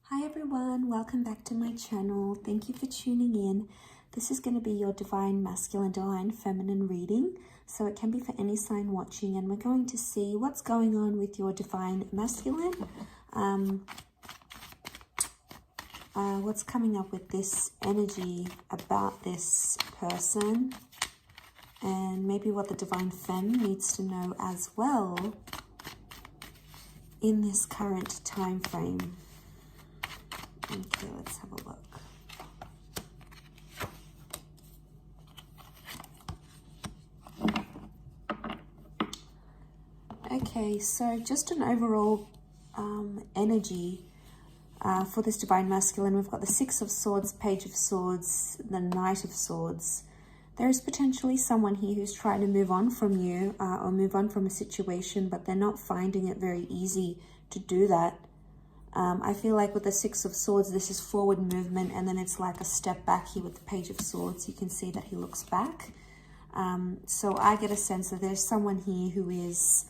Hi everyone, welcome back to my channel. Thank you for tuning in. This is going to be your divine masculine, divine feminine reading. So it can be for any sign watching, and we're going to see what's going on with your divine masculine. What's coming up with this energy about this person, and maybe what the divine femme needs to know as well in this current time frame. Okay, let's have a look. Okay, so just an overall energy for this divine masculine. We've got the Six of Swords, Page of Swords, the Knight of Swords. There is potentially someone here who's trying to move on from you or move on from a situation, but they're not finding it very easy to do that. I feel like with the Six of Swords, this is forward movement, and then it's like a step back here with the Page of Swords. You can see that he looks back. So I get a sense that there's someone here who is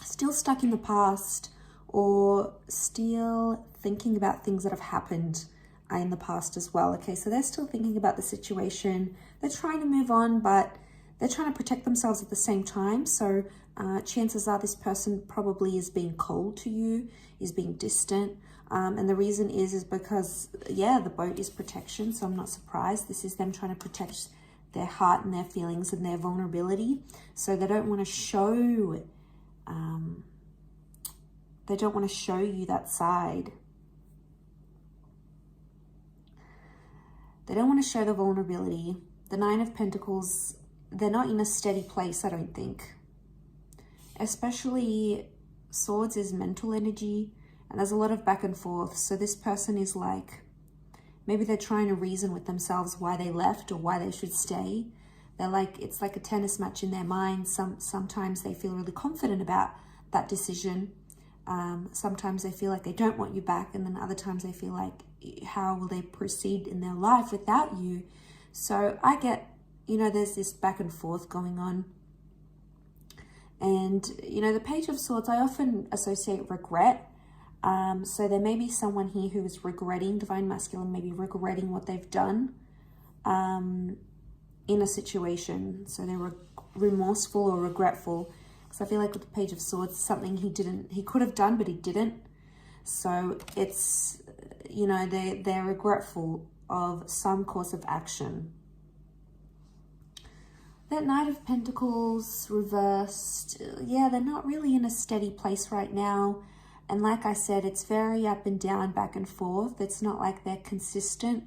still stuck in the past, or still thinking about things that have happened in the past as well. Okay, so they're still thinking about the situation. They're trying to move on, but they're trying to protect themselves at the same time. So chances are this person probably is being cold to you, is being distant. And the reason is because, yeah, the boat is protection. So I'm not surprised. This is them trying to protect their heart and their feelings and their vulnerability. So they don't want to show, you that side. They don't want to show the vulnerability. The Nine of Pentacles, they're not in a steady place, I don't think. Especially Swords is mental energy, and there's a lot of back and forth. So this person is like, maybe they're trying to reason with themselves why they left or why they should stay. They're like, it's like a tennis match in their mind. Sometimes they feel really confident about that decision. Sometimes they feel like they don't want you back, and then other times they feel like, how will they proceed in their life without you? So I get, there's this back and forth going on. And, the Page of Swords, I often associate regret. So there may be someone here who is regretting, divine masculine, maybe regretting what they've done in a situation. So they're remorseful or regretful. Because I feel like with the Page of Swords, something he could have done, but he didn't. So it's, they're regretful of some course of action. That Knight of Pentacles reversed, yeah, they're not really in a steady place right now. And like I said, it's very up and down, back and forth. It's not like they're consistent.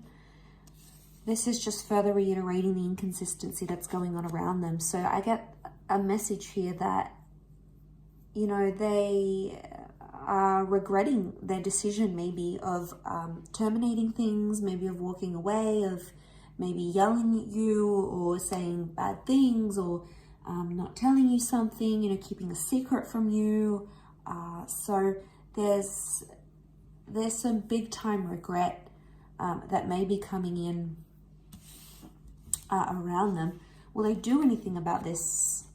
This is just further reiterating the inconsistency that's going on around them. So I get a message here that, they are regretting their decision maybe of terminating things, maybe of walking away, of maybe yelling at you or saying bad things, or not telling you something, keeping a secret from you. So there's some big time regret that may be coming in around them. Will they do anything about this?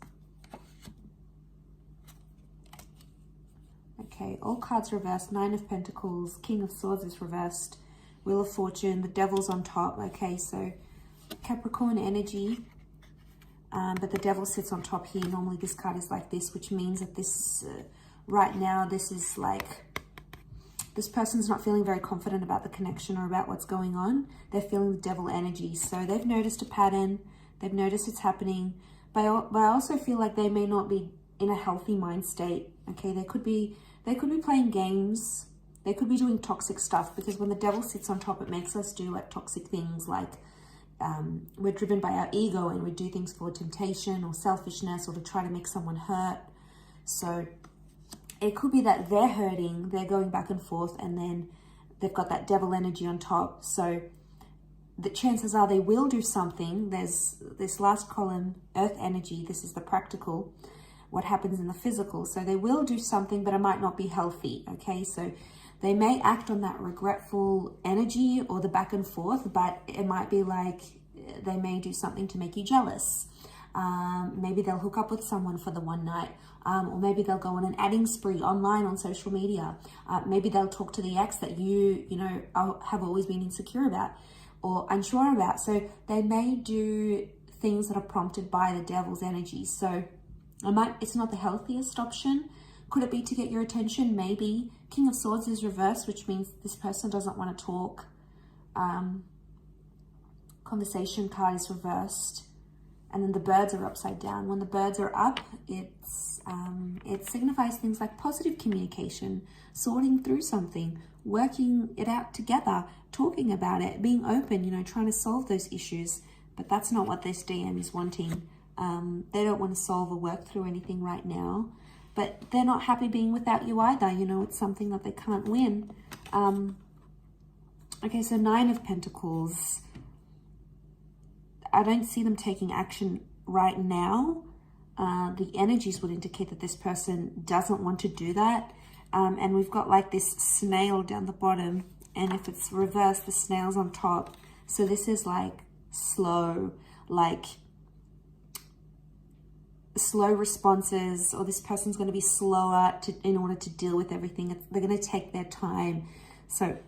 Okay, all cards reversed. Nine of Pentacles, King of Swords is reversed. Wheel of Fortune, the Devil's on top. Okay, so Capricorn energy, but the Devil sits on top here. Normally this card is like this, which means that this, right now, this is like, this person's not feeling very confident about the connection or about what's going on. They're feeling the Devil energy. So they've noticed a pattern. They've noticed it's happening. But I also feel like they may not be in a healthy mind state. Okay, they could be playing games. They could be doing toxic stuff, because when the Devil sits on top, it makes us do like toxic things, like we're driven by our ego and we do things for temptation or selfishness or to try to make someone hurt. So it could be that they're hurting, they're going back and forth, and then they've got that Devil energy on top. So the chances are they will do something. There's this last column, Earth energy. This is the practical, what happens in the physical. So they will do something, but it might not be healthy. Okay, so they may act on that regretful energy or the back and forth, but it might be like they may do something to make you jealous. Maybe they'll hook up with someone for the one night, or maybe they'll go on an adding spree online on social media. Maybe they'll talk to the ex that you have always been insecure about or unsure about. So they may do things that are prompted by the devil's energy. So it's not the healthiest option. Could it be to get your attention? Maybe. King of Swords is reversed, which means this person doesn't want to talk. Conversation card is reversed. And then the birds are upside down. When the birds are up, it signifies things like positive communication, sorting through something, working it out together, talking about it, being open, trying to solve those issues. But that's not what this DM is wanting. They don't want to solve or work through anything right now. But they're not happy being without you either. It's something that they can't win. Okay, so 9 of Pentacles. I don't see them taking action right now. The energies would indicate that this person doesn't want to do that. And we've got like this snail down the bottom. And if it's reversed, the snail's on top. So this is like slow responses, or this person's going to be slower in order to deal with everything. They're going to take their time. So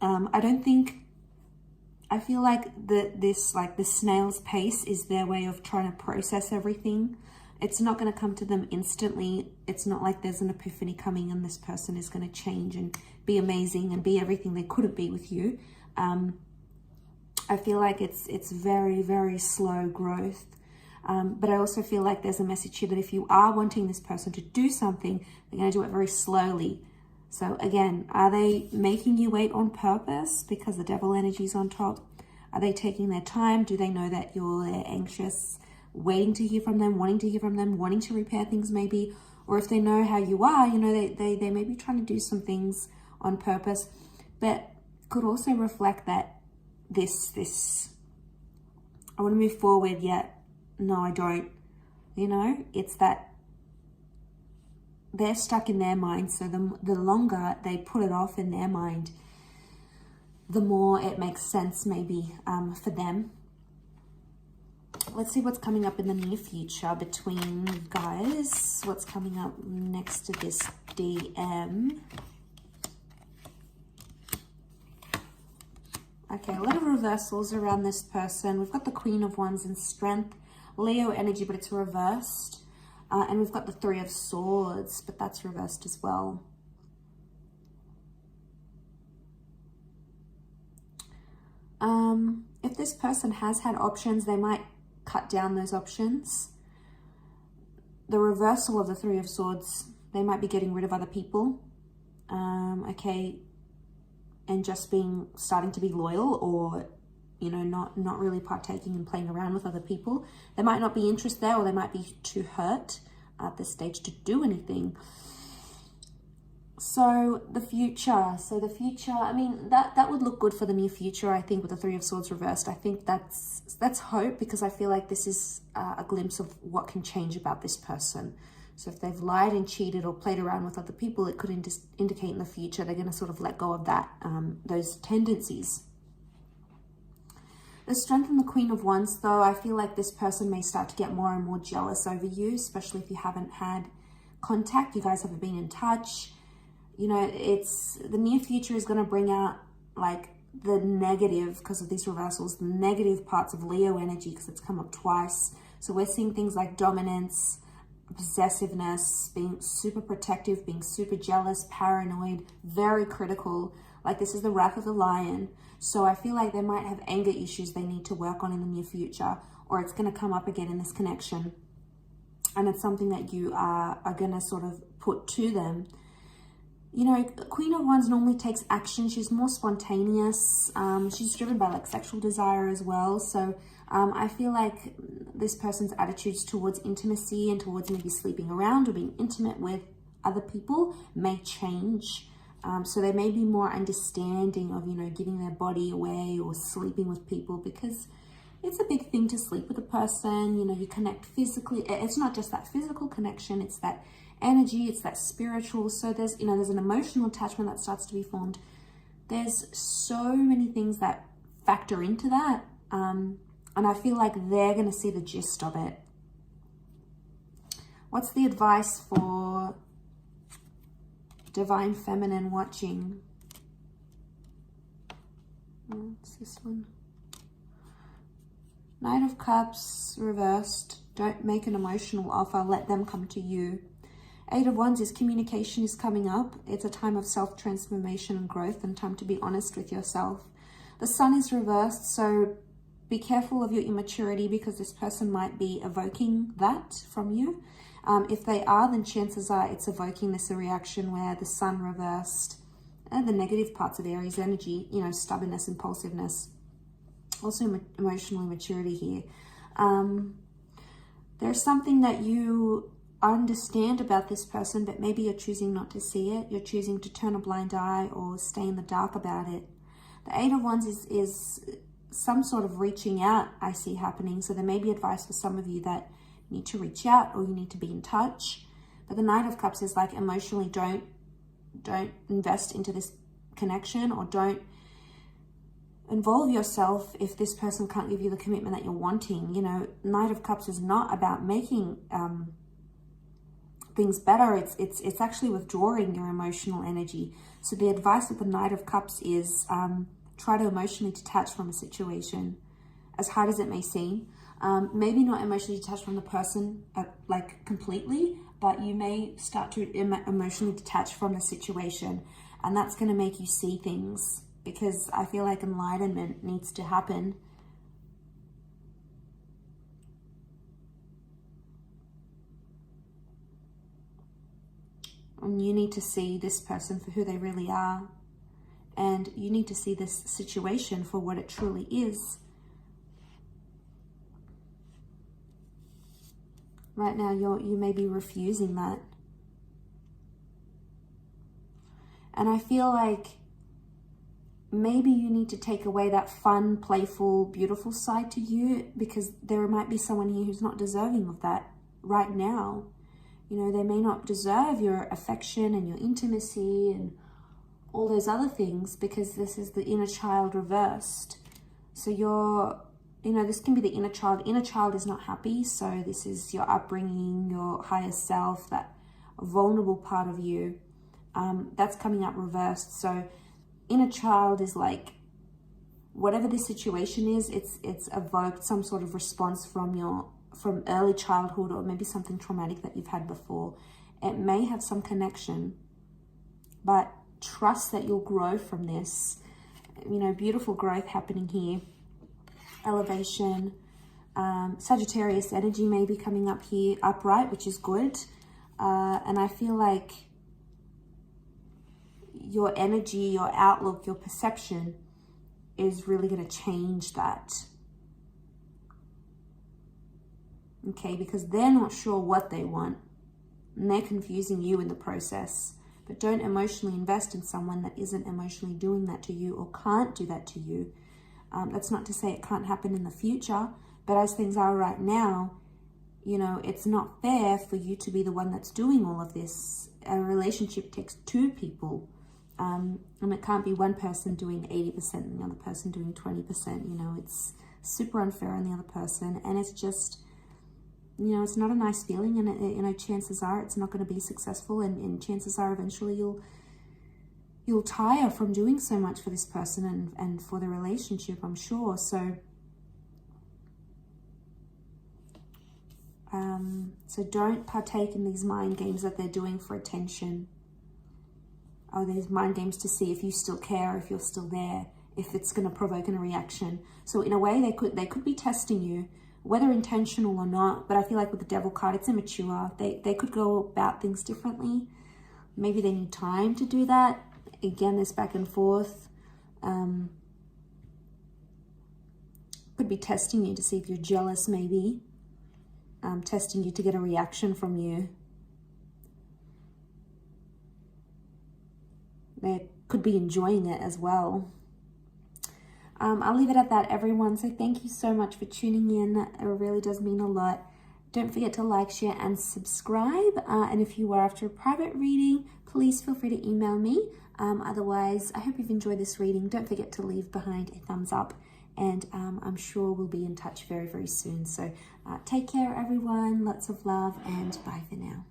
I feel like the snail's pace is their way of trying to process everything. It's not going to come to them instantly. It's not like there's an epiphany coming and this person is going to change and be amazing and be everything they couldn't be with you. I feel like it's very, very slow growth. But I also feel like there's a message here that if you are wanting this person to do something, they're going to do it very slowly. So again, are they making you wait on purpose because the devil energy is on top? Are they taking their time? Do they know that you're anxious, waiting to hear from them, wanting to hear from them, wanting to repair things maybe? Or if they know how you are, they may be trying to do some things on purpose, but could also reflect that I want to move forward, yet no, I don't. It's that they're stuck in their mind. So the longer they put it off in their mind, the more it makes sense maybe for them. Let's see what's coming up in the near future between you guys. What's coming up next to this DM? Okay, a lot of reversals around this person. We've got the Queen of Wands in Strength, Leo energy, but it's reversed. And we've got the 3 of Swords, but that's reversed as well. If this person has had options, they might cut down those options. The reversal of the 3 of Swords, they might be getting rid of other people. Okay, and just starting to be loyal, or not really partaking and playing around with other people. There might not be interest there, or they might be too hurt at this stage to do anything. So the future, I mean, that would look good for the near future, I think, with the 3 of Swords reversed. I think that's hope, because I feel like this is a glimpse of what can change about this person. So if they've lied and cheated or played around with other people, it could indicate in the future they're going to sort of let go of that, those tendencies. The Strength and the Queen of Wands, though, I feel like this person may start to get more and more jealous over you, especially if you haven't had contact, you guys haven't been in touch. The near future is going to bring out like the negative, because of these reversals, the negative parts of Leo energy, because it's come up twice. So we're seeing things like dominance, possessiveness, being super protective, being super jealous, paranoid, very critical. Like this is the wrath of the lion. So I feel like they might have anger issues they need to work on in the near future, or it's going to come up again in this connection. And it's something that you are going to sort of put to them. Queen of Wands normally takes action. She's more spontaneous. She's driven by like sexual desire as well. So I feel like this person's attitudes towards intimacy and towards maybe sleeping around or being intimate with other people may change. So they may be more understanding of, giving their body away or sleeping with people, because it's a big thing to sleep with a person. You connect physically. It's not just that physical connection, it's that energy, it's that spiritual. So there's an emotional attachment that starts to be formed. There's so many things that factor into that. And I feel like they're going to see the gist of it. What's the advice for Divine Feminine watching? What's this one? Knight of Cups reversed. Don't make an emotional offer. Let them come to you. Eight of Wands is communication is coming up. It's a time of self-transformation and growth and time to be honest with yourself. The Sun is reversed, so be careful of your immaturity because this person might be evoking that from you. If they are, then chances are it's evoking this reaction where the Sun reversed and the negative parts of Aries energy, you know, stubbornness, impulsiveness, also emotional immaturity here. There's something that you understand about this person, but maybe you're choosing not to see it. You're choosing to turn a blind eye or stay in the dark about it. The Eight of Wands is some sort of reaching out I see happening. So there may be advice for some of you that need to reach out or you need to be in touch. But the Knight of Cups is like emotionally don't invest into this connection or don't involve yourself if this person can't give you the commitment that you're wanting. You know, Knight of Cups is not about making things better. It's actually withdrawing your emotional energy. So the advice of the Knight of Cups is try to emotionally detach from a situation, as hard as it may seem. Maybe not emotionally detach from the person like completely, but you may start to emotionally detach from the situation, and that's going to make you see things, because I feel like enlightenment needs to happen. And you need to see this person for who they really are. And you need to see this situation for what it truly is. Right now, you may be refusing that. And I feel like maybe you need to take away that fun, playful, beautiful side to you, because there might be someone here who's not deserving of that right now. You know, they may not deserve your affection and your intimacy and all those other things, because this is the inner child reversed. So you know, this can be the inner child. Inner child is not happy. So this is your upbringing, your higher self, that vulnerable part of you. That's coming up reversed. So inner child is like, whatever this situation is, it's evoked some sort of response from early childhood, or maybe something traumatic that you've had before. It may have some connection, but trust that you'll grow from this. You know, beautiful growth happening here. Elevation. Sagittarius energy may be coming up here upright, which is good. And I feel like your energy, your outlook, your perception is really going to change that. Okay, because they're not sure what they want and they're confusing you in the process. But don't emotionally invest in someone that isn't emotionally doing that to you or can't do that to you. That's not to say it can't happen in the future, but as things are right now, you know, it's not fair for you to be the one that's doing all of this. A relationship takes two people, and it can't be one person doing 80% and the other person doing 20%. You know, it's super unfair on the other person, and it's just, you know, it's not a nice feeling, and you know, chances are it's not going to be successful, and chances are eventually you'll tire from doing so much for this person and for the relationship, I'm sure. So don't partake in these mind games that they're doing for attention. Or these mind games to see if you still care, if you're still there, if it's going to provoke a reaction. So in a way, they could be testing you, whether intentional or not. But I feel like with the Devil card, it's immature. They could go about things differently. Maybe they need time to do that. Again, this back and forth. Could be testing you to see if you're jealous, maybe. Testing you to get a reaction from you. They could be enjoying it as well. I'll leave it at that, everyone. So thank you so much for tuning in. It really does mean a lot. Don't forget to like, share, and subscribe. And if you are after a private reading, please feel free to email me. Otherwise, I hope you've enjoyed this reading. Don't forget to leave behind a thumbs up and I'm sure we'll be in touch very, very soon. So take care, everyone. Lots of love, and bye for now.